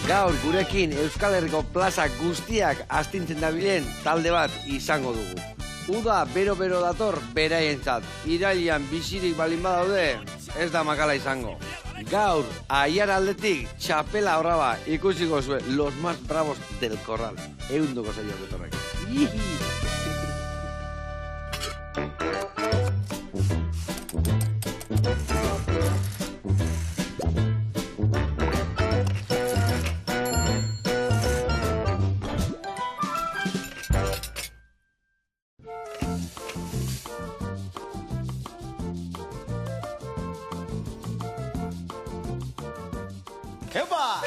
Gaur gurekin Euskal Herriko plaza guztiak astintzen dabilen talde bat izango dugu. Uda bero-bero dator beraientzat. Irailean bizirik balin badaude, ez da makala izango. Gaur, aiar aldetik, txapela horraba ikusiko zuen los más bravos del corral. Eunduko zailo betorrek. ¡Epa!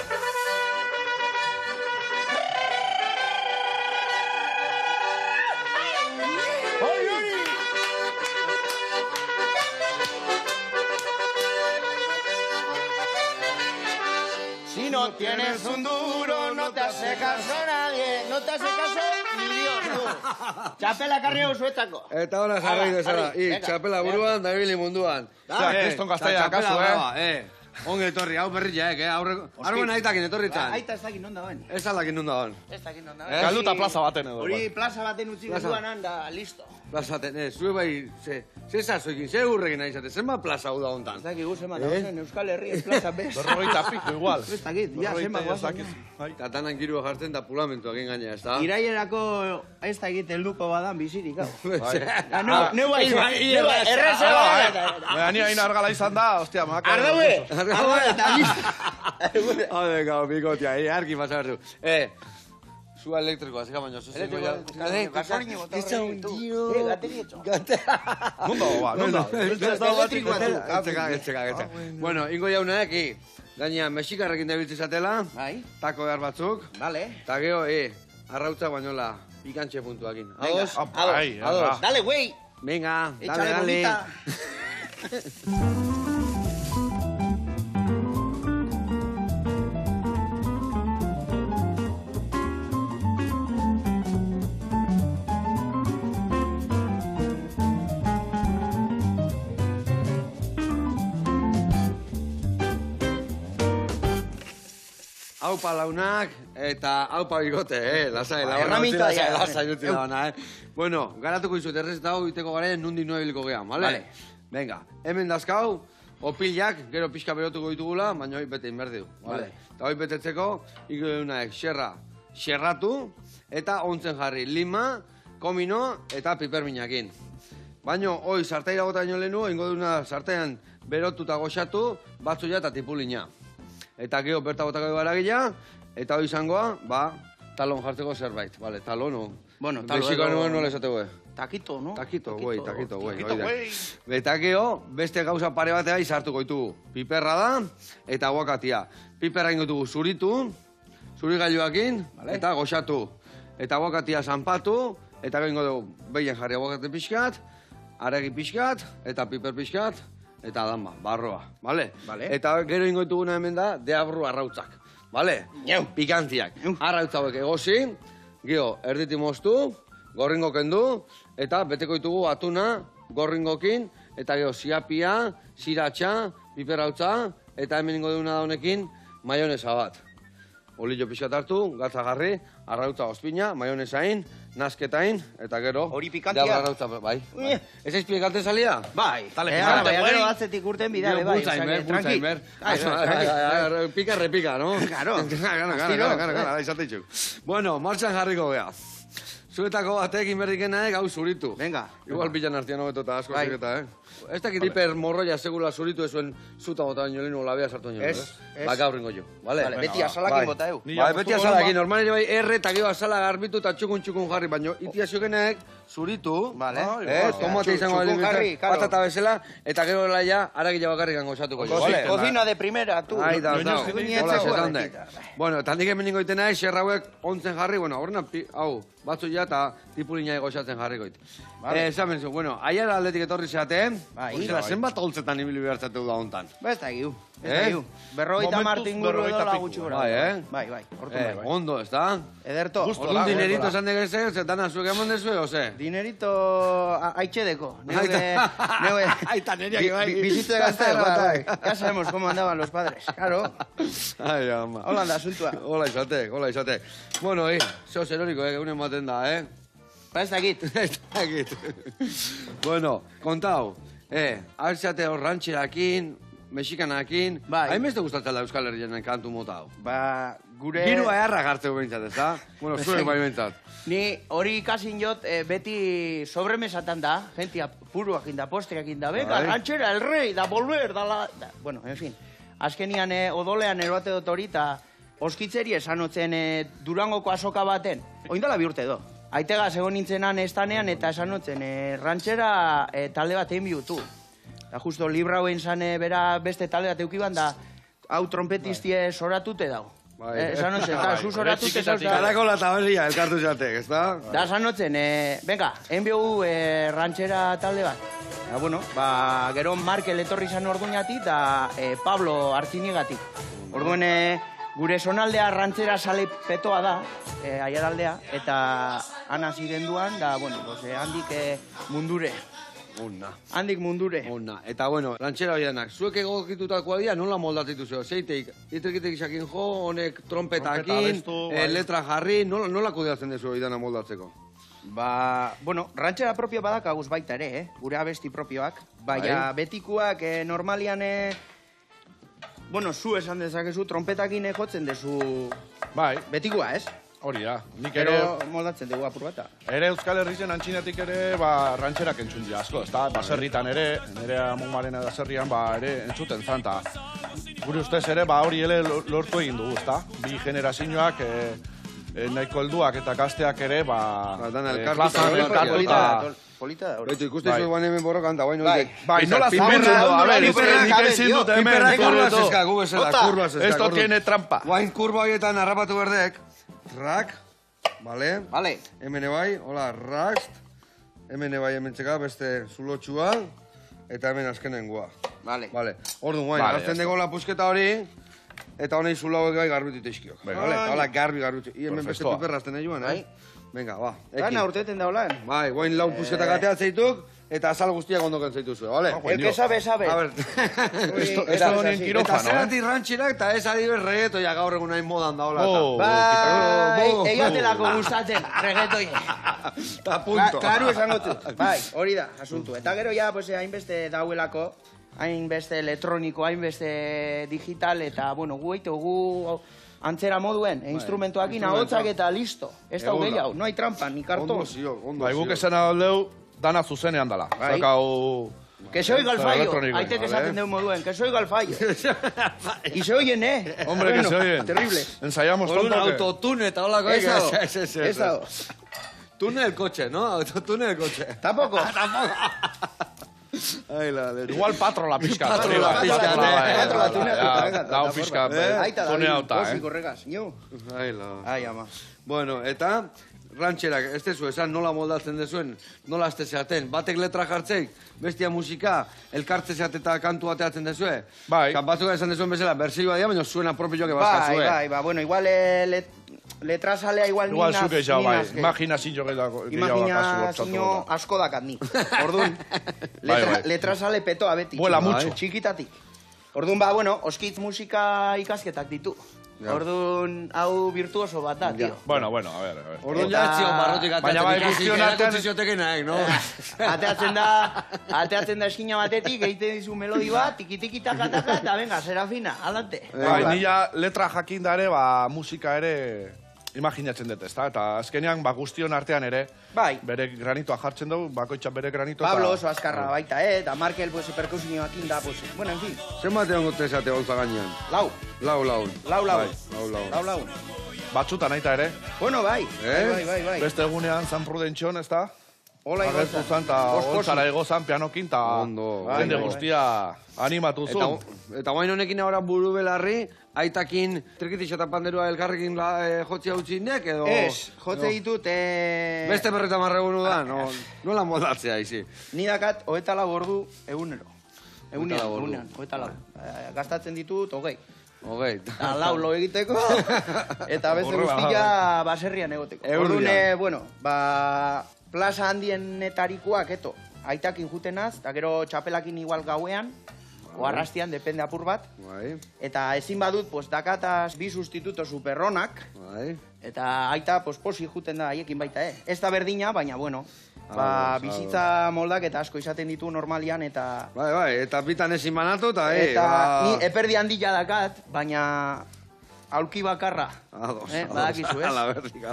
Si no tienes un duro, no te hace caso nadie. No te hace caso ni Dios, tú. Txapela karri hau zuetako. Eta hona jarri dezala. Txapela buruan, dabili munduan. Kriston gaztaia kasu, Onge etorri, hau berria, Argoen aitakin etorritzen. Aita ez dakit nonda bain. Ez aldakin nonda ban. Ez dakit nonda bain. Galduta plaza baten edo. Hori plaza baten utzi duan handa, listo. Plaza baten, zue bai, ze sasoikin, ze urrekin nahi zate, zenba plaza hau da hontan. Ez dakit guzema da zen, Euskal Herri ez plaza bez. 40 piko igual. Ez dakit, ja, zenba guazen. Katanan girua jartzen da pulamentu egin gaina, ez da? Irailerako ez dakit helduko badan bizirik, hau. Neu bai, erreza Ni hain argala izan da, ostia, maka. Ardaue! Ardaue eta listo! Hode, gau, bikotia, argi pasa berdu. Zua elektrikoa, zeka baino, zuzen goia. Gasolini bota horrekin tu. Gateri etxo. Nunda. Etxeka. Bueno, ingo jaunak, gaina mexikarrekin debiltz izatela, tako behar batzuk. Vale. Ta geho, arrautza bainola, pikantxe puntuakin. Ados? Ados. Dale, güey! Venga, Échale dale. Aupa launak eta aupa bigote, lasai, lasai dutzi dauna, Bueno, garatuko izut, errezeta hau iteko garen nundik nuebiliko gehan, vale? Venga, hemen dazkau, opilak, gero pixka berotuko ditugula, baina hoi bete inberdiu, vale? Eta hoi betetzeko, ikudunak xerratu, eta ontzen jarri lima, komino eta piperminakin. Baina hoi sartaira gota baino lehenu, ingo duna sartaian berotu eta goxatu, batzuia eta tipulina. Eta geho berta botako gara gila, eta hoi izangoa, talon jartzeko zerbait, vale, talon, Bueno, talon. Mexikoan nola esate, Takito, no? Takito, güey. Eta geho, beste gauza pare batea izartuko ditugu. Piperra da, eta aguakatia. Piperra ingo dugu zuritu, zurigailuakin, eta goxatu. Eta aguakatia zanpatu, eta ingo dugu behien jarri aguakate pixkat, aregi pixkat, eta piper pixkat, eta dama, barroa, bale? Eta gero ingo dituguna hemen da, deabru arrautzak, bale? Pikantziak. Arrautza hauek egosi, geho, erditi moztu, gorringo kendu, eta beteko ditugu atuna, gorringokin, eta geho, siapia, siratxa, piperautza, eta hemen ingo duguna da honekin, maionesa bat. Olillo pixat hartu, gatza jarri, arrautza ospina, maionesain, nasketain, eta gero... Hori pikantia? Arrautza, bai. Ez eizpide kalte salia? Bai. Gero atzetik urten bidale, bai. Bultzaimer. Pika, repika, no? Claro. Gara, izateitzuk. Bueno, martxan jarriko geha. Zuetako batek inberdikenaek hau zuritu. Venga. Igual pilan artian hobeto eta asko zireta, Ez dakit hiper morroia segula zuritu ezuen zuta bota baino lehenu labea sartu baino. Gaur ringo jo, bale? Beti azalakin bota eu. Beti azalakin, normalen bai erre eta gero azala garbitu eta txukun jarri, baino itia ziokenek zuritu, tomate izango patata bezala, eta gero laia aragila bakarrik gozatuko jo, bale? Cocina de primera, tu. Ai, da. Bueno, eta handik hemen ningoitenak, xerrauek ontzen jarri, bueno, horrena, hau, batzu ja eta tipulina egoxatzen jarrikoit. Esan benzu, bueno, aiara aldetik etorri zeate, Bai. Zela, zenbat holtzetan ibili behartzatu da hontan? Ba, ez da giu. Berrogeita Momentuz, martin guru edo 40 gutxi piku. gora. Bai, Bai, hortu bai. Ondo, ez da? Ederto. Orduan dinerito esan degeze, zetana zuek emon dezue, ose? Dinerito haitxedeko. Aita neriak bai. Bizitze gazte, bai. Ya sabemos cómo andaban los padres, claro. Ai, ama. Hola da, asuntua. Hola izate. Bueno, zeo zeroriko, egunen maten da, Ba, ez dakit. Ez dakit. Bueno, kontau, alzate hor rantxerakin, mexikanakin, Bai. hainbeste gustatzen da Euskal Herrian kantu mota hau. Ba, gure... Giro aherra gartzeu behintzat, ez da? Bueno, zuek bai behintzat. Ni hori ikasin jot, beti sobremesatan da, gentia puruak inda, postreak inda, venga, Bai. ranchera, el rey, da volver, da la... Bueno, en fin, azkenian odolean eroate dut hori, eta oskitzeri esanotzen Durangoko azoka baten, oindala bi urte do. Aitegaz egon nintzenan estanean eta esanotzen ranchera talde bat egin bihutu. Eta justo libra hoen zan bera beste talde bat eukiban da, hau trompetistie soratute dago. Bai. Esanotzen, eta zu soratute zauza. Karako la tabelia, elkartu zatek, ez da? Da sanotzen, venga, enbiogu ranchera talde bat. Eta, bueno, gero Markel etorri zan orduñatik eta Pablo Artzinigatik. Orduan, gure sonaldea ranchera sale petoa da, aiaraldea, eta ana ziren duan, da, bueno, handik mundure. Una. Handik mundure. Ona. Eta, bueno, rantxera horienak, zuek egokitutakoa dira, nola moldatitu zeo? Zeiteik, itrekitek isakin jo, honek trompetakin, Trompeta abestu, bai. letra jarri, nola kudeatzen dezu idana moldatzeko? Bueno, ranchera propio badakaguz baita ere, gure abesti propioak. Baina betikuak normalian, bueno, zu esan dezakezu, trompetakin jotzen dezu Bai, betikua, ez? hori da. Nik ere, Pero moldatzen dugu apur bata. ere Euskal Herrien antxinatik ere, rantxerak entzun dira asko, ezta? Baserritan ere, nire amongaren edaserrian, ere entzuten zan, ta gure ustez ere, hori ele lortu egin dugu, ezta? Bi generazioak, nahiko helduak eta gazteak ere, dana elkartu plazan eta elkartu eta... Polita da, hori. Baitu, ikuste Bai. zuen guan hemen borrokan, da baino Bai. Bai, nola Piperra, zabiltzen du, a ver, piperra, nik ezin dut hemen, Piperra kurbas kurretu. eska, gu bezala, Ota, kurbas eska. Esto tiene trampa. Guain kurba horietan harrapatu berdek, rak, vale? Vale. Hemen bai, hola, rakst, hemen bai hemen txeka, beste zulotxua, eta hemen azkenengoa. Vale. Vale, orduan guain, Vale, hartzen ya dugu la pusketa hori, eta honei zulauek bai garbitu teizkiok. Venga. Vale, eta hola, garbi. I hemen beste Perfecto. piperra azten nahi joan, Bai. Venga, ba, Gana urteten da holan. Bai, guain lau pusketa gatea zeituk, eta azal guztiak ondoken zeitu vale? El que sabe, sabe. A ver, Esto honien eta quirófano, zeratik rantxerak eta ez adibes reggaetoia gaur egun nahi modan daola. Oh. Bai, Bo. egatelako gustatzen, reggaetoi. Eta punto. Klaru esango dut. Bai, hori da, asuntu. Eta gero ja, pues, hainbeste dauelako, hainbeste elektroniko, hainbeste digital, eta, bueno, gu antzera moduen, instrumentuakin ahotsak eta listo. Ez da Egola. gehiago, no hay trampa, ni Ondo karton. zio, ondo Bai, guk zio. esan aldeu, dana zuzenean dala. Bai. Zakau... Que se oiga el fallo, Elektronikoa, aitek vale. esaten deu moduen, que se oiga el fallo. Y se oyen, Hombre, que se oyen. Terrible. Ensayamos Un tonto que... autotune eta holako. Ez dago, Ez ez dago. Tune el coche, ¿no? Autotune el coche. Tampoco. Ai, la leche. Igual patrola pixka. Patrola pixka, Patrola tunea. Dau pixka, Aita da, tuneauta, posik horregaz, nio. Ai, la... Ai, ama. Bueno, eta rantxerak, ez tezu esan nola moldatzen dezuen, nola azte zeaten, batek letra jartzeik, bestia musika, elkartze zeat eta kantu bateatzen dezue. Bai. Batzuk esan dezuen bezala, bersioa dira, baina zuena propioak ebazkazue. Bai, bueno, igual letra salea igual Igual ninas. zuke jau, bai. ninas, Imaginazio gehiago Imaginazio asko dakat ni. Orduan, Bai. letra sale petoa beti. Vuela Bai. mucho. Txikitatik. Orduan, bueno, oskitz musika ikasketak ditu. Ja. Orduan, hau virtuoso bat da, tio. Bueno, a ver. Orduan Eta- ja etzion barrotik Baina bai, ateatzen ikasi, guztion artean- erakutsi zioteken nahi, no? Ateatzen da eskina batetik, egiten dizu melodi bat, tiki-tiki taka-taka, eta venga, Serafina, alante. Bai, nila letra jakin da ere, musika ere imaginatzen dut, ezta? Eta azkenean, guztion artean ere, Bai. bere granitoa jartzen dugu, bakoitza bere granitoa. Pablo oso azkarra baita, eta Markel, pues, perkusioakin da, pues, bueno, en fin, Zenbat egon gote esate holtza gainean? lau. Lau. Bai. Lau. Batzutan aita ere. Bueno, bai. Eh? Bai. Beste egunean, San Prudentxon, ezta? agertu zan, eta holtzara egozan pianokin, eta jende guztia animatu zuen. Eta guain honekin ahora buru belarri, aitakin trikitix eta panderua elkarrekin jotzia utzinek, edo... Ez, jotze ditut... Beste berreta marregunu da, nola moldatzea, izi. Ni dakat, 24 ordu egunero. Egunean, 24. Gastatzen ditut, 20. Lau lo egiteko, eta beste guztia baserrian egoteko. Ordune, bueno, plaza handienetarikoak, aitakin jutenaz, eta gero txapelakin igual gauean, o arrastian, depende apur bat. Eta ezin badut, dakataz bi sustituto superronak, eta aita posi juten da haiekin baita, Ez da berdina, baina, bueno, bizitza moldak eta asko izaten ditu normalian, eta... Eta bitan ezin banatu, eta... Eta ni eperdi handia dakat, baina aulki bakarra. Badakizu, ez? Ala berdik.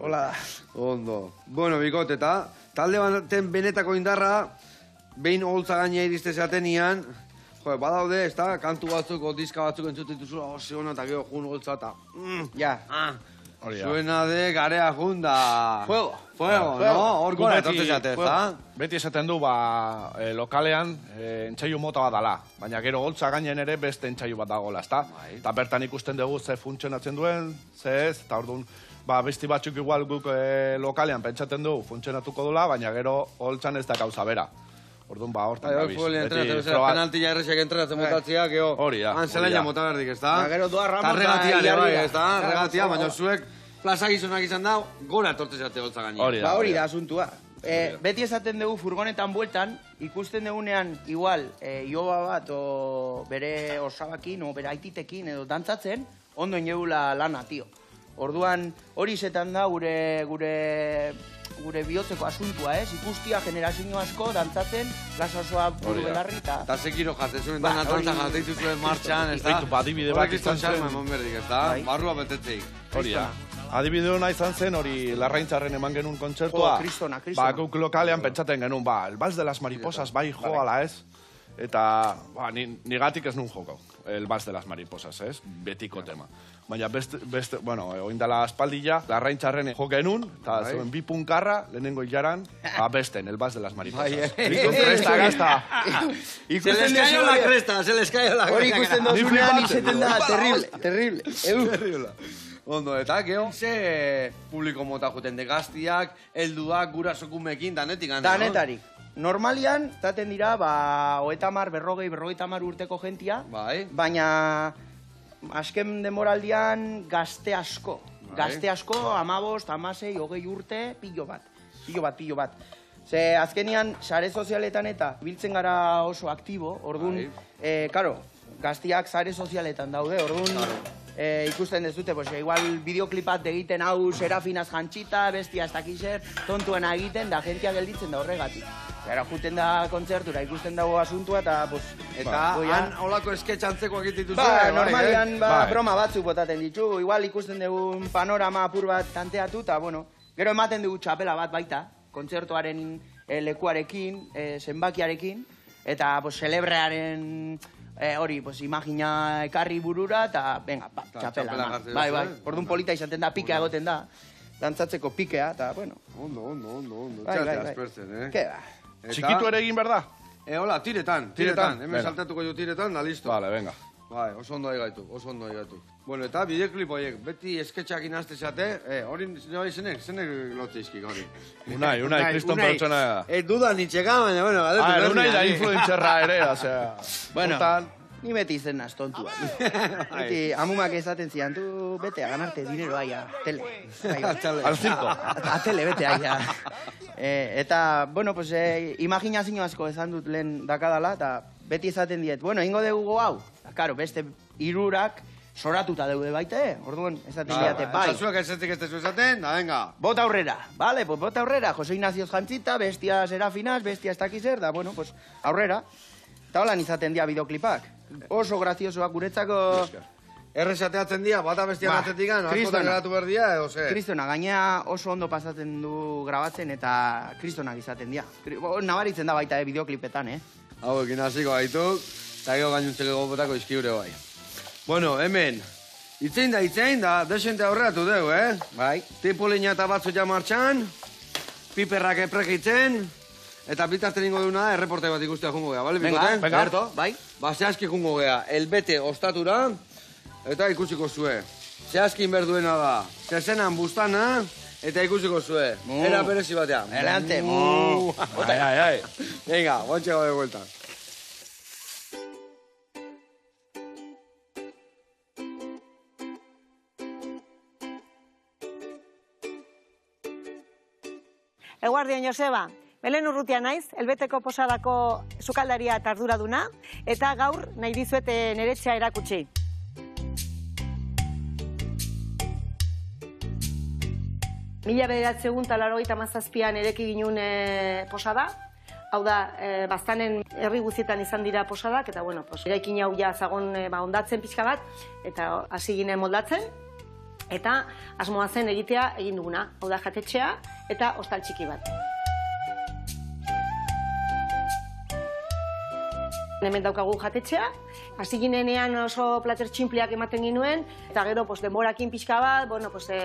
Hola da. Ondo. Bueno, bikot, eta talde baten benetako indarra, behin holtza gainea irizte zaten badaude, ez da, kantu batzuk, diska batzuk entzutituzula, ose hona, eta gero jun holtza, eta... Ja. Suena de garea junda. Fuego, no? Hor gora etortzen zate, ez da? Beti esaten du, lokalean entzaiu mota bat dala. Baina gero holtza gainen ere beste entzaiu bat dagoela, ez da? Eta bertan ikusten dugu ze funtzionatzen duen, ze ez, eta orduan, besti batzuk igual guk lokalean pentsaten du funtzionatuko dula, baina gero holtzan ez da gauza bera. Orduan, hortan gabiz. Penaltia errexek entrenatzen motatzea, geho, anzelaina mota berdik, ez da? Gero doa ramo eta regatia ere bai, ez da? Regatia, baina zuek plaza gizonak izan da, gora etortzen zate holtza gaina. Hori da, asuntua. Beti esaten dugu furgonetan bueltan, ikusten dugunean, igual, ioba bat, o bere osabakin, o bere aititekin, edo dantzatzen, ondo inegula lana, tio. Orduan, hori zetan da gure bihotzeko asuntua, ez? Ikustia generazio asko dantzatzen, plaza osoa buru belarri, eta... Eta zekiro jatzen zuen, dana tantza jatzen zuen martxan, ez da? Adibide bat izan zen... ez da? Barrua betetzeik. Hori da. Adibide hona izan zen, hori Larraintzarren eman genuen kontzertua. Kristona. Guk lokalean pentsaten genuen, el Vals de las Mariposas bai joala, ez? Eta, nigatik ez nun joko, el Vals de las Mariposas, ez? Betiko tema. Baina beste, bueno, oindala aspaldilla, Larraintzarren jo genuen, eta zuen bi punkarra, lehenengo hilaran, besten, el Vals de las Mariposas. Ikon kresta gazta. Se les cayó la cresta. Hori ikusten dozunean izeten da, terrible. Ondo, eta geho, ze publiko mota juten de gaztiak, helduak, gurasokumekin, danetik gana, no? Danetarik. Normalian, zaten dira, 30, 40 urteko jentia, baina azken demoraldian gazte asko. Gazte asko, 15, 16, 20 urte, pilo bat. Ze azkenian, sare sozialetan eta biltzen gara oso aktibo, orduan, karo, gaztiak sare sozialetan daude, orduan, ikusten dezute, igual bideoklipat egiten hau Serafinaz jantxita, bestia ez dakizer, tontuena egiten, da jentia gelditzen da horregatik. Gara, juten da kontzertura, ikusten dago asuntua, eta han holako esketxantzeko egiten duzu. Normalian broma batzuk botaten ditu, igual ikusten dugu panorama apur bat tanteatu, eta, bueno, gero ematen dugu txapela bat baita, kontzertuaren lekuarekin, zenbakiarekin, eta celebrearen hori, imagina ekarri burura, eta, venga, txapela. Bai, orduan polita izaten da, pikea egoten da, dantzatzeko pikea, eta, bueno. Ondo, txate aspertzen, Ke ba. Txikitu ere egin behar da? Hola, tiretan. Hemen saltatuko jo tiretan, da listo. Vale, venga. Bai, oso ondo egaitu. Bueno, eta bideoklip horiek, beti esketxak inazte zate, hori zenek lotzeizkik hori. Unai, kriston pertsona da. Duda nitxeka, baina, bueno, galetu. Unai da influencerra ere, osea. Bueno, ni beti izen naz, tontua. Beti, amumak esaten zian, tu bete a ganarte dinero aia, tele. Al circo. A tele, bete aia. Eta, bueno, pues, imaginazio asko esan dut lehen dakadala, eta beti esaten diet, bueno, ingo dugu hau. Karo, beste irurak soratuta daude baita, orduan, esaten diate, bai. Zuek esatik ez tezu esaten, da, venga. Bota aurrera, vale, pues bota aurrera. Jose Ignazioz jantzita, bestia Serafinaz, bestia ez dakizer, da, bueno, pues, aurrera. Eta holan izaten dia bideoklipak. Oso graziosoak guretzako... Errezateatzen dia, bata bestia batetik gano, askotan geratu berdia, edo ze? Kristona, gainea oso ondo pasatzen du grabatzen eta kristonak izaten dia. Nabaritzen da baita bideoklipetan, Hau, ekin hasiko gaituk, eta gero gainuntzeko gopotako izkiure bai. Bueno, hemen, itzein da, desente aurreatu dugu, Bai. Tipo linea eta batzu ja martxan, piperrak eprekitzen, eta bitarten ingo duna erreporte bat ikustea jungo gea, bale? Venga, Berto, bai. Ba, zehazki jungo gea, elbete ostatura, eta ikusiko zue. Zehazkin berduena da, zezenan bustana, eta ikusiko zue. Era berezi batean. Adelante, Ai. Venga, guantxe gabe vuelta. Eguardion, Joseba. Belen Urrutia naiz, Elbeteko posadako sukaldaria eta arduraduna, eta gaur nahi dizuet nire etxea erakutsi. Mila 1987an ereki ginuen posada. Hau da, baztanen herri guztietan izan dira posadak, eta bueno, eraikin hau ja zagon ondatzen pixka bat, eta hasi ginen moldatzen. Eta asmoa zen egitea egin duguna. Hau da, jatetxea eta hostal txiki bat. Hemen daukagu jatetxea. Hasi ginenean oso plater txinpliak ematen ginuen, eta gero denborakin pixka bat,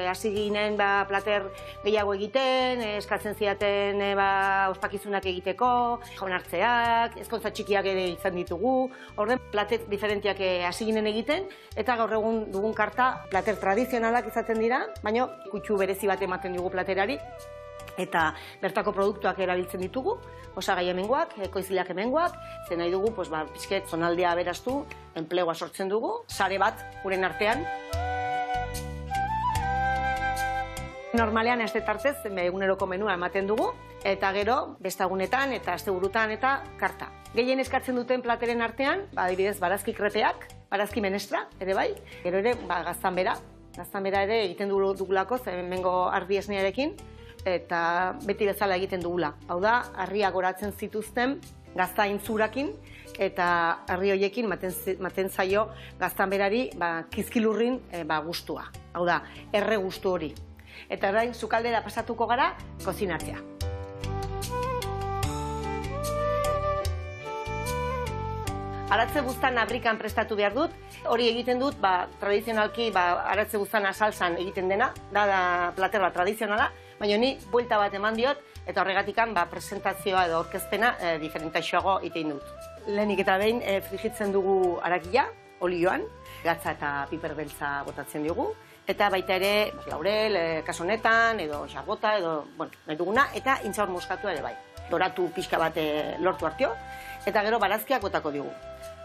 hasi ginen plater gehiago egiten, eskatzen zidaten ospakizunak egiteko, jaun hartzeak, ezkontza txikiak ere izan ditugu, orden plater diferentiak hasi ginen egiten, eta gaur egun dugun karta plater tradizionalak izaten dira, baina kutxu berezi bat ematen dugu platerari, eta bertako produktuak erabiltzen ditugu, osagai hemengoak, ekoizleak hemengoak, zen nahi dugu, pixket zonaldea aberaztu, enplegua sortzen dugu, sare bat guren artean. Normalean ez detartez, eguneroko menua ematen dugu, eta gero, bestagunetan eta asteburutan eta karta. Gehien eskatzen duten plateren artean, adibidez, barazki krepeak, barazki menestra, ere bai, gero ere, gaztanbera. Gaztanbera ere egiten dugulako, hemengo ardi esnearekin, eta beti bezala egiten dugula. Hau da, harriak goratzen zituzten gaztaintzurakin, eta harri horiekin maten zaio gaztanberari kizkilurrin gustua. Hau da, erre gustu hori. Eta orain sukaldera pasatuko gara kozinatzea. Aratze buztan abrikan prestatu behar dut. Hori egiten dut, tradizionalki aratze buztana salsan egiten dena, da platerra tradizionala, baina ni buelta bat eman diot, eta horregatikan presentazioa edo orkezpena diferentaxoago egiten dut. Lehenik eta behin frigitzen dugu arakia, olioan, gatza eta piper beltza botatzen dugu, eta baita ere laurel, kasu honetan, edo xarbota, edo nahi duguna, eta intxaur moskatua ere bai. Doratu pixka bat lortu hartio, eta gero barazkiak botako dugu.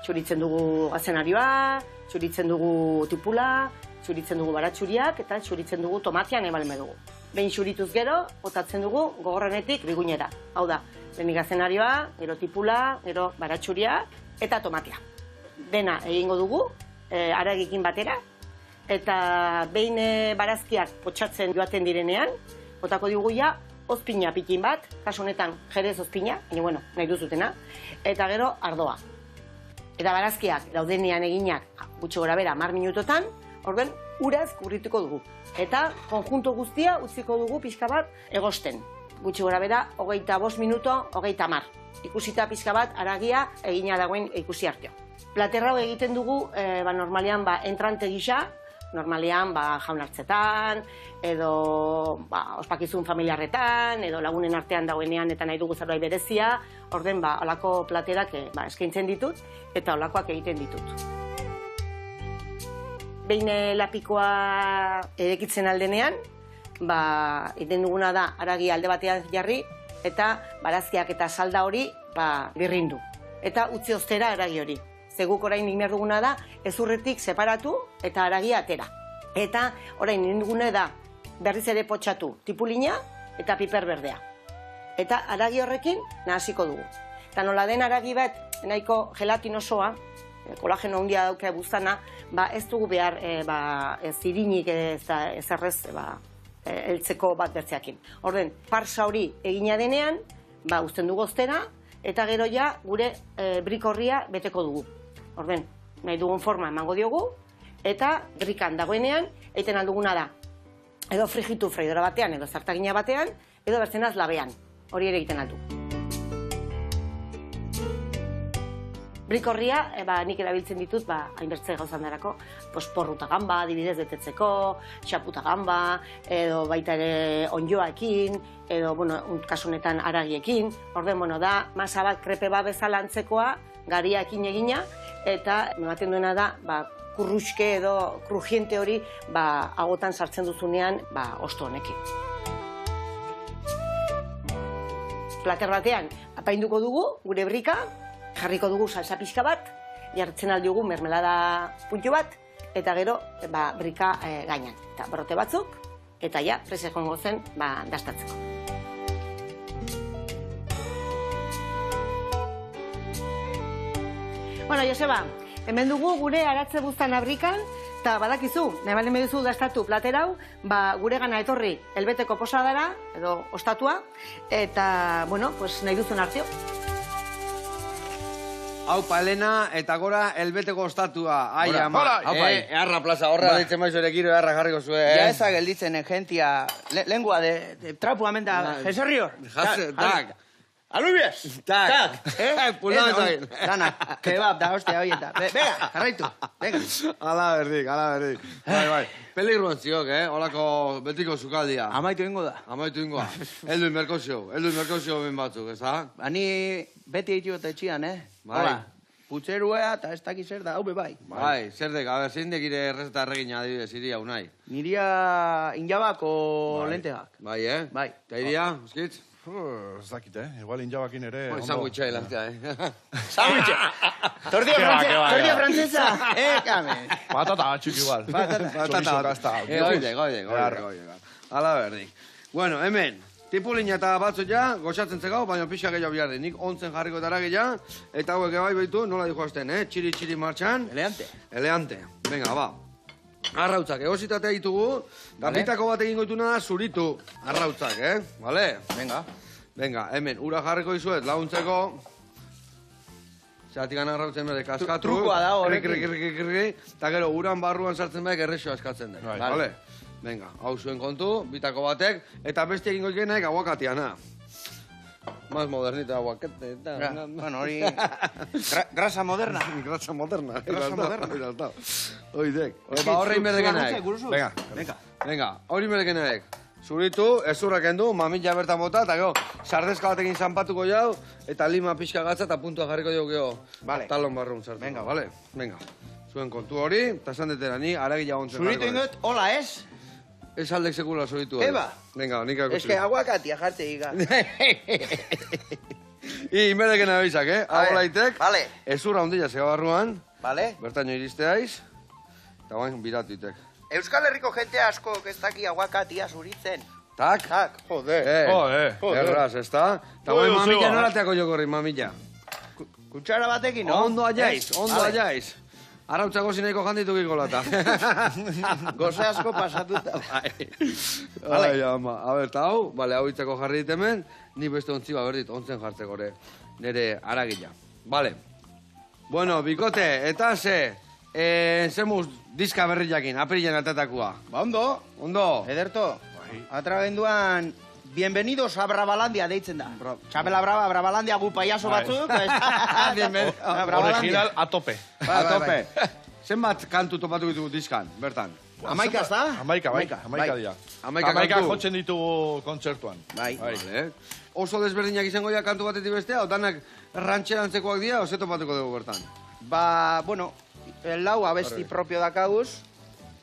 Txuritzen dugu gazenarioa, txuritzen dugu tipula, txuritzen dugu baratxuriak, eta txuritzen dugu tomatian ebalme dugu. Behin txurituz gero, botatzen dugu gogorrenetik biguinera. Hau da, lehenik gazenarioa, gero tipula, gero baratxuria, eta tomatia. Dena egingo dugu, haragikin batera, eta behin barazkiak potxatzen joaten direnean, botako dugu ja, ozpina pikin bat, kasu honetan jerez ozpina, baina nahi duzutena, eta gero ardoa. Eta barazkiak daudenean eginak gutxi gora bera 10 minutotan, orden uraz kubrituko dugu. Eta konjunto guztia utziko dugu pixka bat egosten. Gutxi gora bera 25 minuto, 30. Ikusita pixka bat haragia egina dagoen ikusi arteo. Platerra egiten dugu normalean entrante gisa, normalean jaun hartzetan, edo ospakizun familiarretan, edo lagunen artean dagoenean eta nahi dugu zerbait berezia, orden olako platerak eskaintzen ditut eta olakoak egiten ditut. Behin lapikoa erekitzen aldenean, egiten duguna da haragi alde batean jarri eta barazkiak eta salda hori birrindu. Eta utzi ostera haragi hori. Zeguk orain egin duguna da, ezurretik separatu eta haragia atera. Eta orain egin duguna da, berriz ere potxatu tipulina eta piper berdea. Eta haragi horrekin nahasiko dugu. Eta nola den haragi bat, nahiko gelatinosoa, kolageno handia dauka buztana, ez dugu behar zirinik ezerrez heltzeko bat bertzeakin. Orden, farsa hori egina denean, uzten dugu ostera, eta gero ja gure brikorria beteko dugu. Orden, nahi dugun forma emango diogu, eta brikan dagoenean, egiten alduguna da, edo frigitu freidora batean, edo zartagina batean, edo bertzenaz labean. Hori ere egiten aldu. Brikorria, nik erabiltzen ditut, hainbertze gauzan darako, porruta gamba, adibidez betetzeko, xaputa gamba, edo baita ere onjoaekin, edo, kasunetan aragiekin. Orden, da, masa bat krepe bat bezala antzekoa, gariakin egina, eta ematen duena da, kurruxke edo krujiente hori, agotan sartzen duzunean, osto honekin. Plater batean, apainduko dugu, gure brika, jarriko dugu salsa pixka bat, jartzen aldiogu mermelada puntu bat, eta gero brika gainan. Eta brote batzuk, eta ja, prese jongo zen, dastatzeko. Bueno, Joseba, hemen dugu gure aratze buztan abrikan, eta badakizu, nahi balen medizu dastatu platerau, gure gana etorri helbeteko posadara, edo ostatua, eta, nahi duzun arteo. Haupa, Elena, eta gora helbeteko ostatua. Ai, ama. Haupa, Eharra plaza, horra ditzen maizu ere giro, eharra jarriko zuen. Ja ezak gelditzen gentia, lengua de trapu amenta, jeserrio. Tak. Alubias! Tak. Pulado zain. Dana, kebab da, hostia, oieta. Venga, jarraitu, venga. Ala berdik. Bai. Peligruan ziok, Olako betiko sukaldia. Amaitu ingo da. Amaitu ingoa. Elduin merkozio ben batzuk, ez da? Ani beti egitu eta etxian, Hola, putzeruea eta ez dakiz zer da, hau bai. Bai, zer dek, zein dekire errezeta erregina adibidez, iria unai. Niria injabako lentegak. Bai, Bai. Eta iria, uskitz? Ez dakit, igual injabakin ere... Sandwicha hilantzea, Sandwicha! Tortilla francesa! Kame! Patata batxuk igual. Patata. Goide. Ala berdik. Bueno, hemen, tipulina eta batzut ja, goxatzen zegau, baina pixa gehiago biharri. Nik ontzen jarriko eta gila, eta hauek bai baitu, nola dijo azten, txiri martxan. Eleante. Venga, ba. Arrautzak, egositatea ditugu, eta bitako bat egin goituna da zuritu arrautzak, Vale? Venga, hemen, ura jarriko izuet, laguntzeko. Zeratik gana arrautzen bere kaskatu. Trukua da horrekin. Eta gero, uran barruan sartzen behar errexoa eskatzen den. Vale? Venga, hau zuen kontu, bitako batek, eta beste egin goikenek aguakatiana. Más modernita aguakete. Bueno, hori... Grasa moderna. Grasa moderna. Oidek. Horrein berdekenaek. Venga, hori berdekenaek. Zuritu, ezurrak endu, mamila bertan bota, eta gero, sardezka batekin zanpatuko jau, eta lima pixka gatza, eta puntua jarriko jau geho. Talon barrun sartu. Venga. Zuen kontu hori, eta esan detera, ni aragila ontzen. Zuritu ingot, hola ez? Ez aldek sekula zuritu. Eba. Venga, nik akutu. Ez que aguakatia jarte higa. Inberdeken abizak, Aholaitek. Vale. Ezurra ondila zega barruan. Vale. Bertaino iristeaiz. Eta bain, biratuitek. Euskal Herriko jente asko ez daki aguakatia zuritzen. Tak? Joder. Erraz, ez da? Eta bain, mamila norateako jokorri, mamila. Kutsara batekin, no? Ondo aiaiz. Arrautzako zineiko jandituk ikolata. Goze asko pasatuta. Ai, ama. A ber, eta hau, hau itzako jarri ditemen, ni beste ontzi berdit, ontzen jartzeko nire aragila. Bale. Bueno, bikote, eta zemuz diska berri jakin, apirilen atatakua. Ba, ondo. Ederto, atrabenduan... Bienvenidos a Bravalandia deitzen da. Txapela Brava, Bravalandia gu paiaso batzuk. Original a tope. Zenbat kantu topatu ditugu diskan, bertan? Amaika, ez da? Amaika dira. Amaika jotzen ditugu kontzertuan. Bai. Oso desberdinak izango dira kantu batetik bestea, o danak rantxerantzekoak dira, o ze topatuko dugu bertan? Ba, bueno, lau abesti propio dakaguz.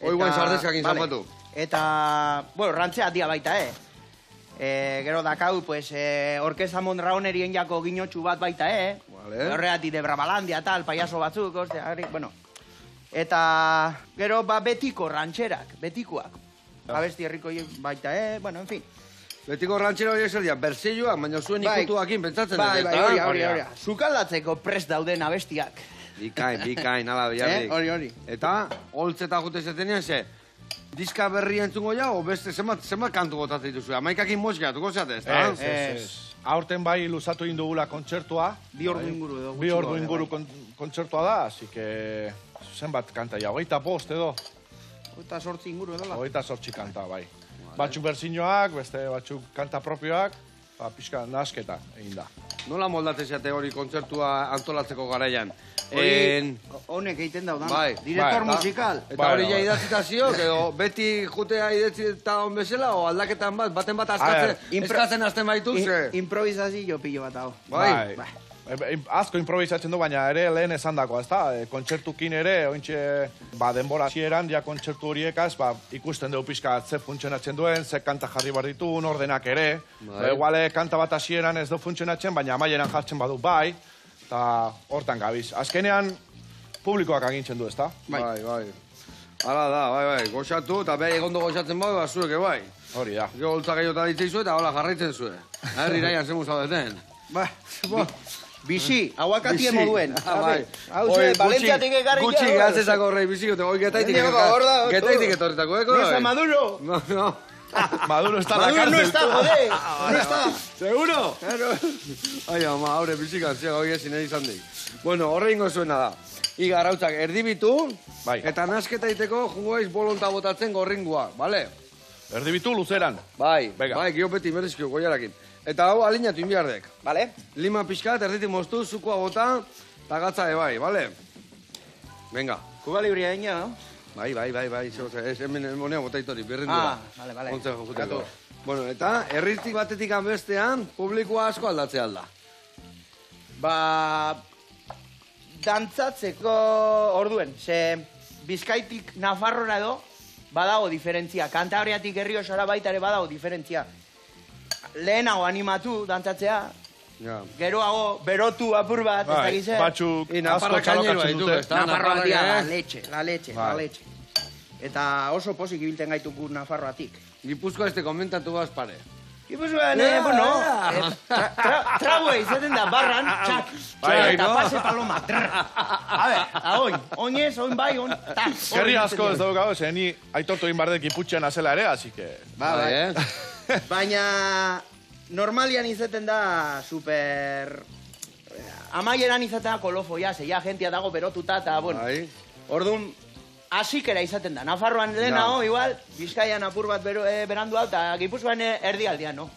Oiguan sardezkak inzapatu. Eta, bueno, rantzea dia baita, gero dakau, pues, Orkeza Mondraonerien jako ginotxu bat baita, Horreati de Bravalandia, tal, paiaso batzuk, bueno. Eta, gero, betiko rantxerak, betikoak. Abesti herriko baita, bueno, en fin. Betiko rantxera horiek zer dira, berzeiluak, baina zuen ikutuakin pentsatzen dut. Bai, hori. Sukaldatzeko prest dauden abestiak. Bikain, ala biharrik. Hori. Eta, holtzeta jute zetenean, diska berri entzungo ja, o beste zenbat kantu botatzen dituzu? Amaikakin mozgeatuko zeatez, da? Ez. Aurten bai luzatu indugula kontzertua. 2 ordu inguru edo. 2 ordu inguru kontzertua da, así que zenbat kanta ja, 25 edo. 28 inguru edo. 28 kanta, bai. Batzuk berzinoak, beste batzuk kanta propioak, pixka nasketa egin da. nola moldatzen zate hori kontzertua antolatzeko garaian? Honek egiten daudan, Bai, director bai, musical. Eta hori ja idatzita ziok, edo beti jutea idatzita on bezala, o aldaketan baten bat eskatzen azten baitu, ze? Improvisazio pilo bat hau. Bai. Asko improvisatzen du, baina ere lehen esan dagoa, ezta? Kontzertukin ere, ointxe, denbora hasieran ja kontzertu horiekaz, ikusten dugu pixka ze funtzionatzen duen, ze kanta jarri behar dituen, ordenak ere. Iguale kanta bat hasieran ez du funtzionatzen, baina amaieran jartzen badu bai, eta hortan gabiz. Azkenean, publikoak agintzen du, ezta? Bai. Hala da, bai, goxatu, eta beha egondo goxatzen badu, zueke bai. Hori da. Gero holtza gehiota ditzeizu eta hola jarraitzen zuen. Herri iraian zemu zaudeten. Bizi, aguakati moduen. Bai. Hau ze, Valentziatik ekarri jo. Gutxi gaztezako horrei biziko, hoi getaitik etorritako, eko? No está Maduro. No. Maduro está en la cárcel. Maduro no está, joder. No está. ¿Seguro? Claro. Ai, ama, haure bizikan, ziaga hoi ezin izan dik. Bueno, horre ingo zuena da. Igar, hautzak, erdibitu, eta nasketa iteko jungoaiz bolonta botatzen gorringua, bale? Erdibitu luzeran. Bai, geopeti merezkio goiarakin. Eta hau alinatu inbiardek. Bale? Lima pixkat, erditik moztu, zukua bota, eta gatza bai, bale? Venga. Kuba libria dina, no? Bai, ez hemen monea bota itori, birrindura. Bale. Ontze jokuteko. Bueno, eta herritik batetik bestean, publikoa asko aldatzea alda. Dantzatzeko orduen, ze Bizkaitik Nafarrora edo, badago diferentzia. Kantabriatik Errioxara baita ere badago diferentzia. Lehenago animatu dantzatzea, geroago berotu apur bat, ez dakiz, batzuk asko txalokatzen dute. Nafarroa dia, la leche. Eta oso posik ibilten gaitugu Nafarroatik. Gipuzkoa este komentatu baz pare. Gipuzkoan, tragoa izaten da barran, txak, eta pase paloma. A ver, oinez, oin bai, oin, tak. Gerri asko ez dugu gau, ni aitortu egin bardek Giputxean azela ere, así que... Bai. Baina normalian izaten da super... Amaieran izaten da kolofoia, zeia gentia dago berotuta, eta, bueno, orduan, asikera izaten da. Nafarroan lehenago, igual, Bizkaian apur bat berandu hau, eta Gipuzkoan erdialdean, no?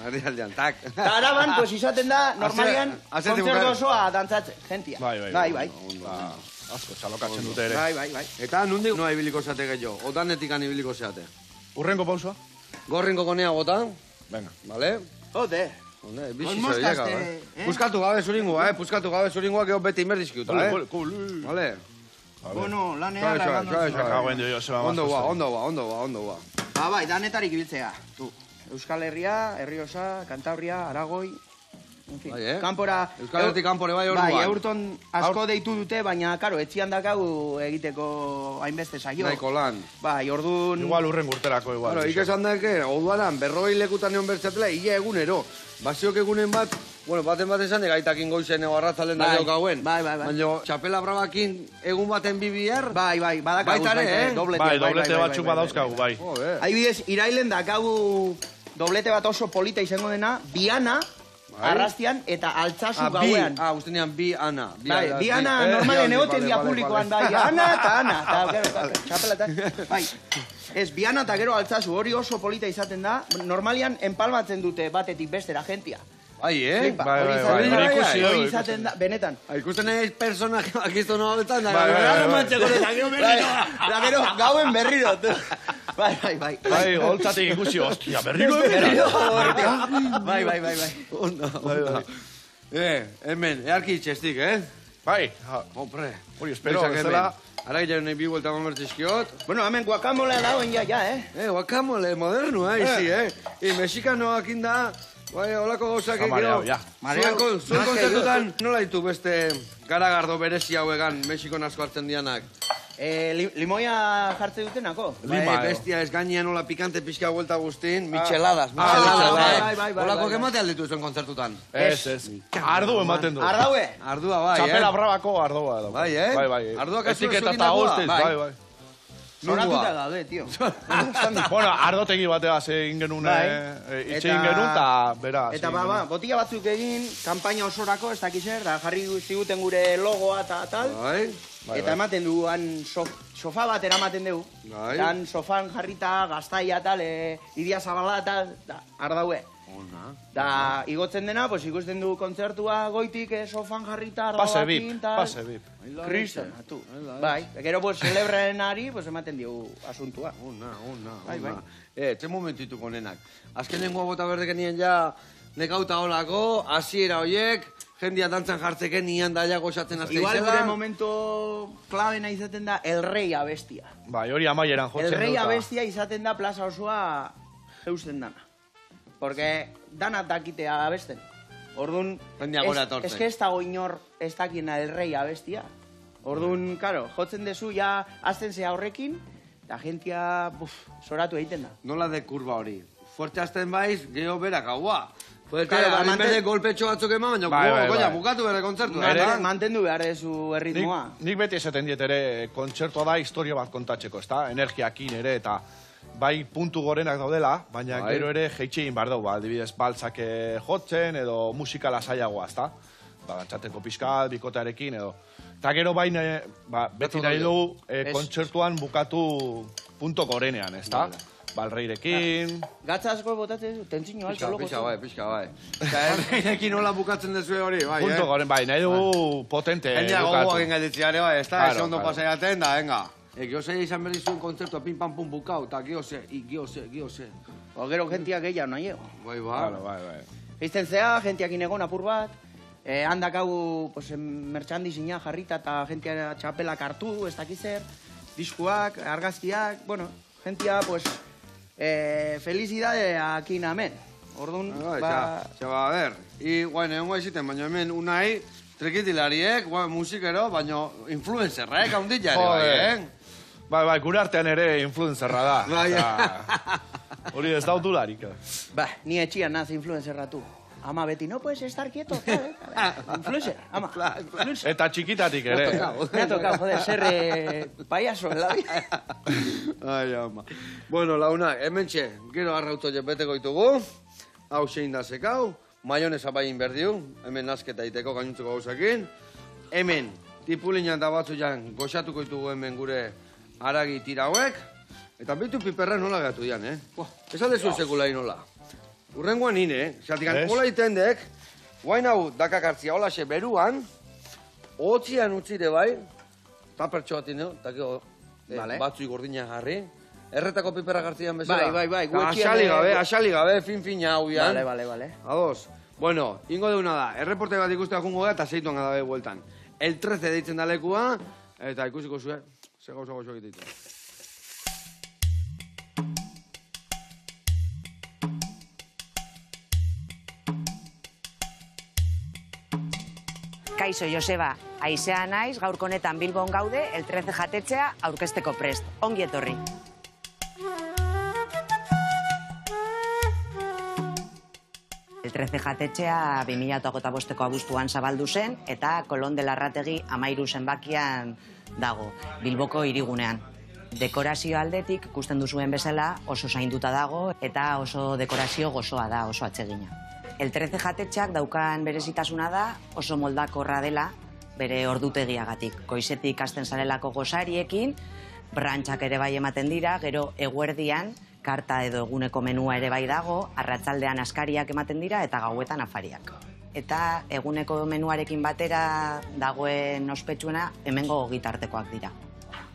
Erdialdean, tak. Eta araban, pues izaten da, normalian, kontzertu osoa dantzatzen, gentia. Bai. Asko txalokatzen dute ere. Bai. Eta nundik noa ibiliko zate gehiago, odanetikan ibiliko zate. Urrengo pausua? Gorringo konea gota. Venga. Vale? Ode. Bizi zoieka, Puskatu gabe zuringua, geho beti inberdizkiuta, Vale? Bueno, lanea lagando. Ondo ba. Bai, danetarik ibiltzea. Euskal Herria, Errioxa, Kantabria, Aragoi... Kanpora... Euskal Herritik kanpore bai orduan. Bai, eurton asko deitu dute, baina, karo, etxian dakau egiteko hainbeste saio. Nahiko lan. Bai, orduan... Igual urren urterako, igual. Claro, ikesan dake, orduanan, 40 lekutan egon bertzatela, ia egunero. Basiok egunen bat, bueno, baten esan, gaitakin goizen ego arratzalen da gauen. Bai. Baina, txapela brabakin egun baten bibier. Bai, badakaguz. Baitare, doblete batzuk badauzkagu, bai. Haibidez, irailen dakagu doblete bat oso polita izango dena, Biana, arrastian eta altzazu gauean. Ustenean bi ana. Bi ana normalen egoten dia publikoan, bai. Ana eta ana. Txapelatak. Bai. Ez, bi ana eta gero altzazu hori oso polita izaten da. Normalian enpalmatzen dute batetik bestera gentia. Bai, Hori izaten da, benetan. Ikusten egin personaje bakiztu no honetan, da gero gauen berriro. Bai. Bai, holtzatik ikusi, ostia, berriro. Bai. Onda. Hemen, earki itxestik, Bai. Hombre. Hori, espero, bezala. Ara gila nahi bi vuelta mamertzizkiot. Bueno, hemen guakamolea dagoen ja, Guakamole, modernu, izi, mexikanoak inda... Bai, holako gauzak egiro. Zuen konzertutan nola ditu beste garagardo berezi hauegan Mexikon asko hartzen dianak? Limoia jartze dutenako? Bestia ez gainean nola pikante pixka vuelta guztin, micheladas. Holako kemate alditu zuen konzertutan? Ez. Ardu ematen du. Ardaue? Ardua, bai, Txapela brabako ardua. Bai, Ardua kasu esukindakoa? Bai. Zoratuta gaude, tio. Bueno, ardotegi batea egin genuen, itxegin genuen, eta bera. Eta botila batzuk egin, kanpaina osorako, ez dakizer, da jarri ziguten gure logoa eta tal. Eta ematen du, sofa bat eramaten dugu. Han sofan jarrita, gaztaia tal, idia zabala tal, ardaue. Da, igotzen dena, pues ikusten du kontzertua goitik, sofan jarrita, ardauakin, tal. Pase bip. Kriston, atu. Bai, gero, pues, celebrenari, pues, ematen digu asuntua. Ona. Txe momentituko nenak. Azkenengo bota berdeken nien ja, nekauta holako, hasiera hoiek, jendia dantzan jartzeken nian daia goxatzen azte izela. Igual gure momento klabena izaten da El Rey abestia. Bai, hori amaieran jotzen dut. El Rey abestia izaten da plaza osoa eusten dana. Porque dana dakitea abesten. Orduan, ez que ez dago inor ez dakiena El Rey abestia. Orduan, karo, jotzen dezu, ja, azten zea horrekin, eta gentia, soratu egiten da. Nola de kurba hori? Fuerte azten baiz, geho berak haua. Fuerte, harin bere golpetxo batzuk eman, baina goia, bukatu bere kontzertu. Mantendu behar dezu erritmoa. Nik beti esaten diet ere, kontzertua da historia bat kontatzeko, ez da? Energiakin ere, eta bai puntu gorenak daudela, baina gero ere jeitxein behar dugu, adibidez baltzak jotzen, edo musika lasaiagoa, ez da? Gantxateko pixkat, bikotearekin, edo... Eta gero bain, beti nahi dugu kontzertuan bukatu punto gorenean, ez da? Balreirekin... Gatza asko botatzen du, tentzino alto loko. Pixka bai. Balreirekin nola bukatzen dezu hori, bai, punto goren, bai, nahi dugu potente bukatu. Hendia gogoak engaitziare, bai, ez da? Ez ondo pasaiaten da, venga. Giose izan berri zuen kontzertua pin pam pum bukau, eta giose. Gero gentiak gehiago nahi ego. Bai. Eizten zea, gentiakin egon apur bat, handak hau merchandisina jarrita eta gentia txapelak hartu, ez dakizer, diskuak, argazkiak, bueno, gentia, pues, felicidade akin amen. Orduan, a ver, guain egon guaiziten, baina hemen unai, trekitilariek, musikero, baina influencerraek haundit jare, bai, gure artean ere influenzerra da. Hori ez daudularik. Ni etxian naz influenzerratu. Ama beti, no puedes estar quieto. Influencer, ama. Eta txikitatik ere. Me ha tocado, joder, ser payaso en la vida. Ai, ama. Bueno, launa, hemen txe, gero arrauto beteko ditugu. Hau zein da zekau. Maionesa bain berdiu. Hemen nazketa iteko gainuntzeko gauzakin. Hemen, tipulinan da batzu jan, goxatuko ditugu hemen gure haragi tirauek. Eta bitu piperra nola gatu dian, Ez aldezu sekula inola. Urrengoan nine, zertikan hola itendek, guain hau dakakartzia holaxe beruan, hotzian utzire bai, tapertxo bat ino, batzui gordina jarri, erretako piperra gartzian bezala. Bai. Asali gabe, fin-fina hau ian. Vale. Ados. Bueno, ingo deuna da, erreporte bat ikustea jungo da, eta zeituan gadabe bueltan. El 13 deitzen da lekua, eta ikusiko zuen, ze gauza gozo egititu. Kaixo, Joseba, aizea naiz, gaurko honetan Bilbon gaude, el 13 jatetzea aurkezteko prest. Ongi etorri. El 13 jatetzea 2025ko abuztuan zabaldu zen, eta Kolon de Larrategi 13 zenbakian dago, Bilboko hirigunean. Dekorazio aldetik, ikusten duzuen bezala, oso zainduta dago, eta oso dekorazio gozoa da, oso atsegina. El 13 jatetxeak daukan berezitasuna da, oso moldakorra dela, bere ordutegiagatik. Goizetik hasten zarelako gozariekin, brantxak ere bai ematen dira, gero eguerdian, karta edo eguneko menua ere bai dago, arratsaldean askariak ematen dira eta gauetan afariak. Eta eguneko menuarekin batera dagoen ospetsuena hemengo gitartekoak dira.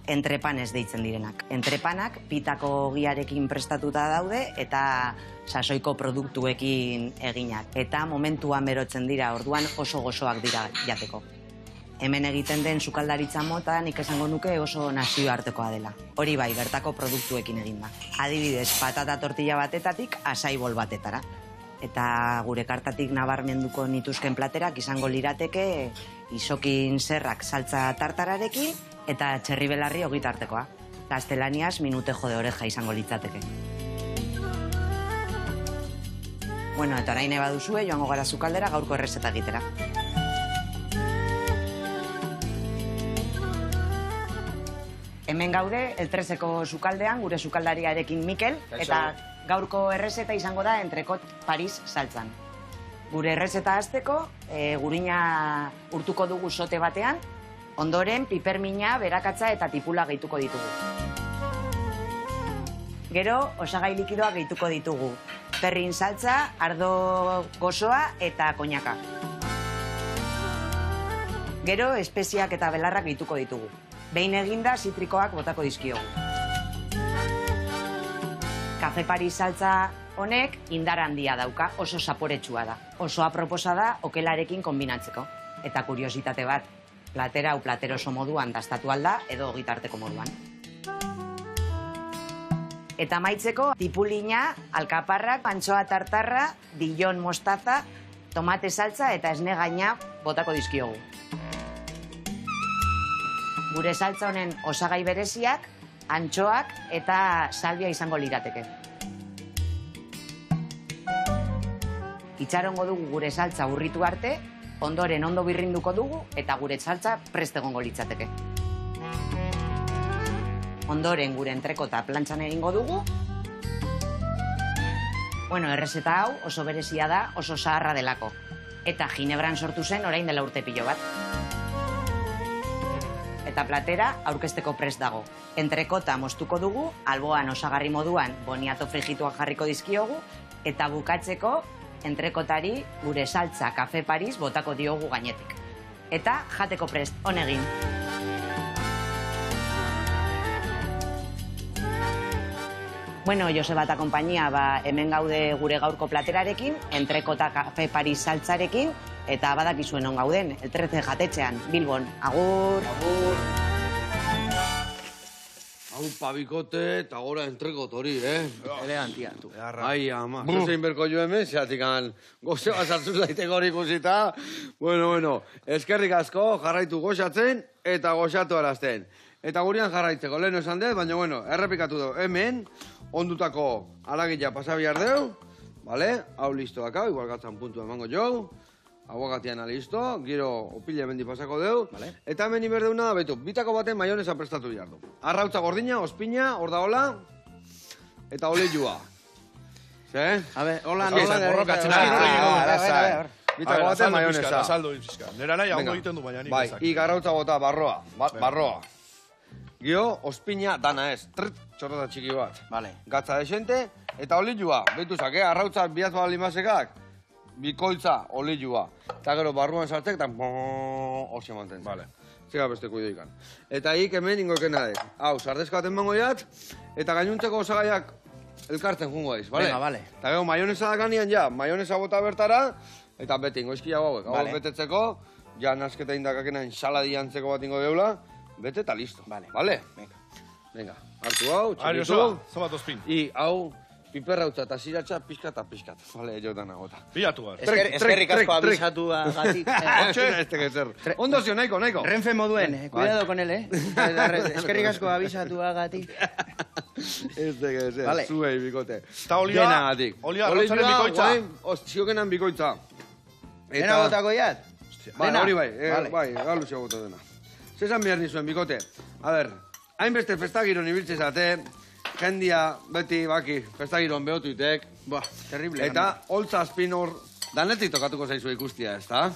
Entrepanes deitzen direnak. Entrepanak pitako ogiarekin prestatuta daude eta sasoiko produktuekin eginak. Eta momentuan berotzen dira, orduan oso gozoak dira jateko. Hemen egiten den sukaldaritza mota nik esango nuke oso nazioartekoa dela. Hori bai, bertako produktuekin eginda. Adibidez, patata tortilla batetatik asaibol batetara. Eta gure kartatik nabarmenduko nituzken platerak izango lirateke isokin zerrak saltza tartararekin eta txerri belarri ogitartekoa. Gaztelaniaz minutejo de oreja izango litzateke. Bueno, eta orain eba duzue, joango gara sukaldera gaurko errezeta egitera. Hemen gaude, el 13ko sukaldean, gure sukaldariarekin Mikel, eta gaurko errezeta izango da entrekot Paris saltzan. Gure errezeta hasteko, gurina urtuko dugu sote batean, Ondoren, pipermina, berakatza eta tipula gehituko ditugu. Gero, osagai likidoa gehituko ditugu. Perrin saltza, ardo gozoa eta koñaka. Gero, espeziak eta belarrak gehituko ditugu. Behin eginda, zitrikoak botako dizkiogu. Kafe Paris saltza honek indar handia dauka, oso zaporetsua da. Oso aproposa da okelarekin kombinatzeko. Eta kuriositate bat, platera hau plateroso moduan dastatu alda edo gitarteko moduan. Eta amaitzeko, tipulina, alkaparrak, antxoa tartarra, dijon mostaza, tomate saltza eta esne gaina botako dizkiogu. Gure saltza honen osagai bereziak, antxoak eta salbia izango lirateke. Itxarongo dugu gure saltza urritu arte, ondoren ondo birrinduko dugu eta gure saltza prest egongo litzateke. Ondoren gure entrekota plantxan egingo dugu. Bueno, errezeta hau oso berezia da, oso zaharra delako. Eta Ginebran sortu zen orain dela urte pilo bat. Eta platera aurkezteko prest dago. Entrekota moztuko dugu, alboan osagarri moduan boniato frigituak jarriko dizkiogu, eta bukatzeko entrekotari gure saltza Kafe Paris botako diogu gainetik. Eta jateko prest, honegin. Bueno, Joseba eta konpainia, hemen gaude gure gaurko platerarekin, entrekota Kafe Paris saltzarekin, eta badakizuen on gauden, el 13 jatetxean, Bilbon. Agur! Agur! Hau pabikote eta gora entrekot hori, Elegantia, tu. Ai, ama. Zuzein berko jo hemen, zeatik gozea sartu zaiteko hori ikusita. Bueno, eskerrik asko, jarraitu goxatzen eta goxatu arazten. Eta gurean jarraitzeko, lehen esan dut, baina bueno, errepikatu du, hemen, ondutako alagila pasabiar deu, vale? Hau listo dakau, igual gatzan puntu emango jau, aguakatiana listo, gero opile hemendi pasako deu, eta hemen iberdeuna, betu, bitako baten maionesa prestatu behar du. Arrautza gordina, ospina, hor da hola, eta olejua. Ze? A ver, hola, borrokatzen Bitako baten maionesa. Azaldu bizka. Nera nahi hau egiten du baina nik ezak. Bai, igarrautza bota, barroa, barroa. Gio, ospina, dana ez, txorrota txiki bat. Vale. Gatza desente, eta olilua, behituzak, arrautza biaz balimasekak, bikoitza, olilua. Eta gero barruan sartzek, eta hoxe mantentzen. Vale. Zega beste kuidoikan. Eta hik hemen ingoikena dek. Hau, sardezko baten bango jat, eta gainuntzeko osagaiak elkartzen jungo daiz, bale? Venga, vale. Eta gero maionesa dakanean ja, maionesa bota bertara, eta bete ingoizkia hauek. Hau betetzeko, ja nasketa indakakenan saladi antzeko bat ingo deula, bete eta listo. Vale. Vale? Venga, hartu hau, txeritu. Zobat ospin. I hau, piperrautza eta ziratxa, pixka eta pixkat. Vale, jotan agota. Bilatu gar. Eskerrik asko abisatu gatik. Este que ser. Ondo zio, nahiko. Renfe moduen, cuidado con él, Eskerrik asko abisatu gatik. Este que ser, Vale. zuei bikote. Eta olia, arrotzaren bikoitza. Ziokenan bikoitza. Dena botako jat? Bai, Dena? hori bai, Vale. bai, galuzio bota dena. Zezan behar nizuen, bikote. A ber, hainbeste festagiron ibiltze zate, jendia beti baki festagiron behotuitek. Terrible. Eta holtza azpin hor, danetik tokatuko zaizu ikustia, ez da?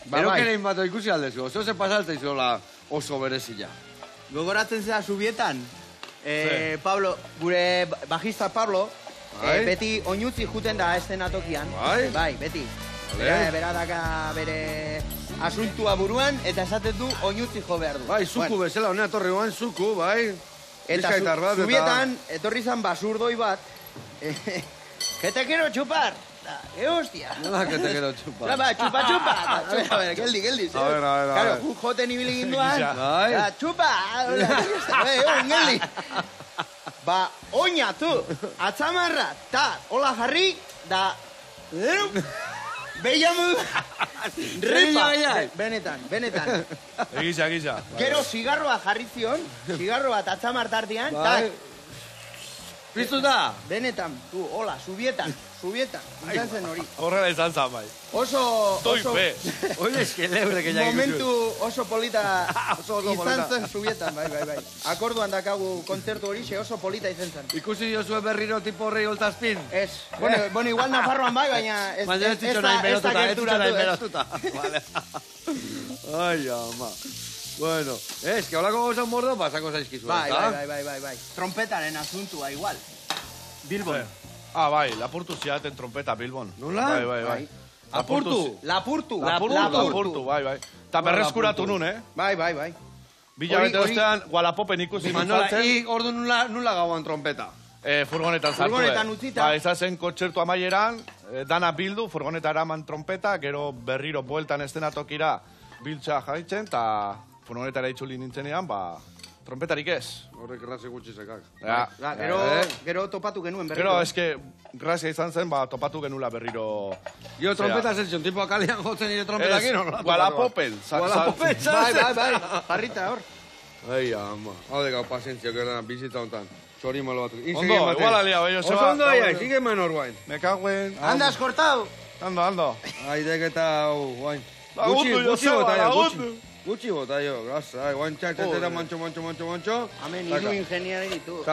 Bai. Erokenein bat ikusi aldezu, oso ze pasaltza izola oso berezila. Gogoratzen zera Zubietan, Pablo, gure bajista Pablo, beti oinutzi juten da eszenatokian. Bai? Beti. Vale. Bera daka bere asuntua buruan, eta esaten du oinutzi jo behar du. Bai, zuku bezala, honea torri guan, zuku, bai. Eta Bizkaitar bat, Zubietan, etorri zan basurdoi bat, que te quiero chupar. Hostia. Nola, que te quiero chupar. Chupa. A ver, geldi. A ver. Claro, gu joten ibili ginduan. Bai. Chupa. Geldi. Ba, oina, tu, atzamarra, ta, hola jarri, da... Behiamu... Ripa. Benetan. Egiza. Gero zigarroa jarri zion, zigarro bat atzamar tartian, tak. Piztu da? Benetan, tu, hola, Zubietan, izan zen hori. Horrela izan zan bai. Oso... Toipe. Oye, es que lebre que ya Momentu oso polita polita. izan zen Zubietan, bai. Akorduan dakagu kontzertu hori, oso polita izan zen. Ikusi diozue berriro tipo horrei holtazpin? Ez, bueno, igual Nafarroan bai, baina ez Baina ez ditxo nahi da gerturatu. berotuta. Vale. Ai, ama. Bueno, es que holako gozan mordo pasako zaizkizu, Bai. Trompetaren asuntua, igual. Bilbon. Bai, lapurtu ziaten trompeta Bilbon. Nola? Bai. Lapurtu, bai. Eta berreskuratu nun, Bai. Bila bete ostean, Walapopen ikusi Manola, ordu nula gauan trompeta. Furgonetan sartu. Furgonetan utzita. Ba, izazen kontzertu amaieran, dana bildu, furgoneta eraman trompeta, gero berriro bueltan estenatokira biltza jarritzen, eta furgonetara itzuli nintzenean, ba, trompetarik ez. Horrek erraze gutxi sekak. Gero topatu genuen berriro. Gero, eske, grazia izan zen, ba, topatu genula berriro. Jo, trompeta zeltzion, tipo akalean jotzen nire trompetakin, Ez, Walapopen. Walapopen, Bai. Jarrita hor. Ai, ama. Hau de gau, pazientzio, gerran, bizita hontan. Txori malo bat. Ondo, igual alia, bai, Oso ondo, sigue menor guain. Me caguen. Andas cortado. Ando. Aidek eta, guain. Gutxi bota jo, grasa, guain txatxatera, mancho. Hemen hiru ingeniari ditu.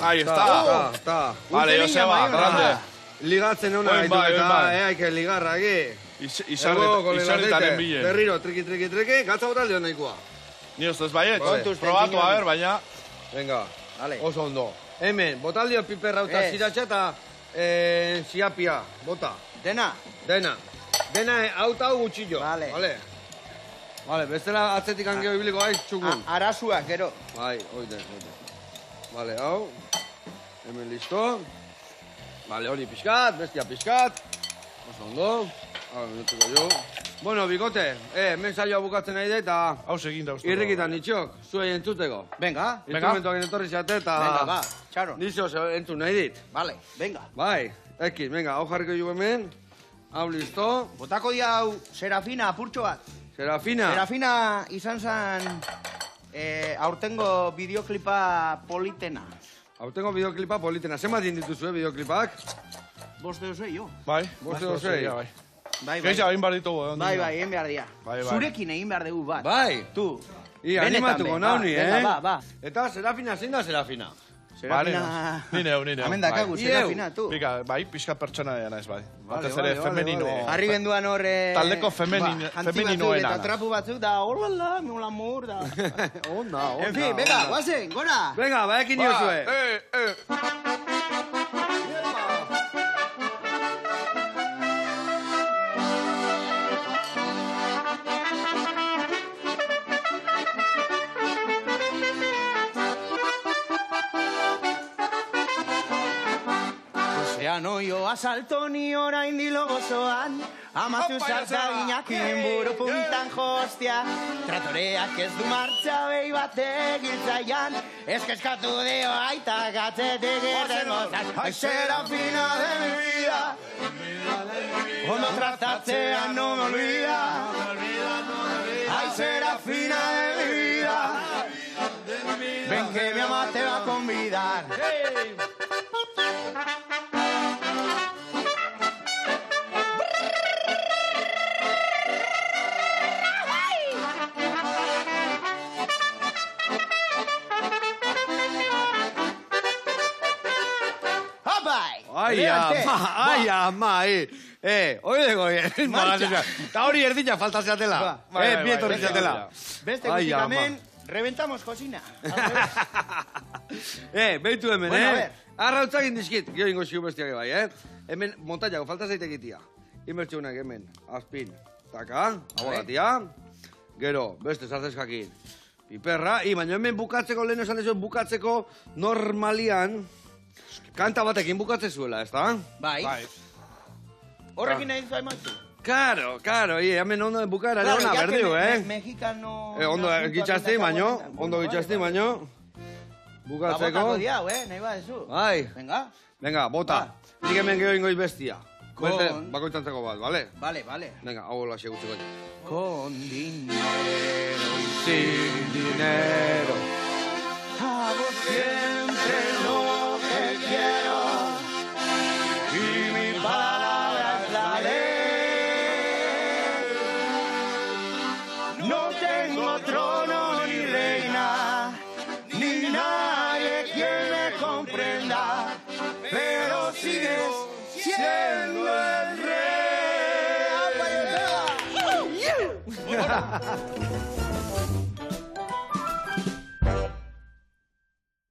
Ahí está. Vale, Joseba, grande. Ligatzen hona gaitu eta, hay que ligarra, aquí. Izarritaren bile. Berriro, triki, gatza bota leon nahikoa. Ni ustez baiet, probatu, a ver, baina. Venga, Vale. oso ondo. Hemen, botaldio piperra uta ziratxa eta siapia, bota. Dena. Dena auta gutxillo. Vale, bestela atzetik angeo ibiliko bai txukun. Arasuak, gero. Bai, oide. Vale, hau. Hemen listo. Vale, hori pixkat, bestia pixkat. Oso ondo. Hau, minutuko jo. Bueno, bikote, hemen saioa bukatzen nahi da eta... Hau segin da uste. Irrikitan nitxok, zuei entzuteko. Venga. Instrumentoak etorri zate eta... Venga, ba, txaro. Nizio entzun nahi dit. Vale, venga. Bai, ekin, venga, hau jarriko jo hemen. Hau listo. Botako dia hau Serafina apurtxo bat. Serafina. Serafina izan zen aurtengo bideoklipa politena. Aurtengo bideoklipa politena. Zer matin dituzue bideoklipak? 5 jo. Bai. 5 Bai. Geixa egin behar ditugu. Bai, egin behar dia. Bai. Zurekin egin behar dugu bat. Bai. Tu. Animatuko nauni, Venga, ba. Eta Serafina, zein da Serafina? Serafina... Ni neu. Hemen dakagu, Serafina, tu. Bika, bai, pixka pertsona dena ez bai. Batez ere femenino... Harri genduan hor... Taldeko femeninoena. Eta trapu batzuk da, horrela, mi amor da. Onda. En fin, venga, guazen, gora! Venga, baekin diozue. Noio asalto ni orain dilo gozoan, amatu zartzaginakin buru puntan jostia. Tratoreak ez du martxa behi bate giltzaian, eskeskatu dio aita gatzetik irten gozan. Ai, Serafina de mi vida, ondo tratatzean no me olvida. Ai, Serafina de mi vida, ven que mi ama te va a convidar. Ai, ama, oideko, eta hori erdina falta zeatela. Bietorri zeatela. Beste guztikamen, reventamos cocina. Beitu hemen, Bueno, arrautzak indizkit, gio ingo ziu bestiak bai, Hemen, montañako, falta zaitekitia. Inbertxunak hemen, azpin, taka, abogatia. Gero, beste zartezkakin, piperra. Baina hemen bukatzeko, lehen esan dezu, bukatzeko normalian, kanta batekin bukatzen zuela, ez da? Bai. Horrekin nahi zua emaitu? Karo, hemen ondo bukaera leona berdiu, Mexicano... Ondo gitxazti, baino, bukatzeko. Botako diau, nahi ba, ezu. Bai. Venga, bota. Nik hemen geho ingoiz bestia. Bakoitzantzeko bat, bale? Vale. Venga, hau hola segutzeko. Con dinero y Sin dinero. hago siempre lo que quiero y mi palabra es la ley. No tengo trono ni reina, ni nadie quien me comprenda, pero sigues siendo el rey.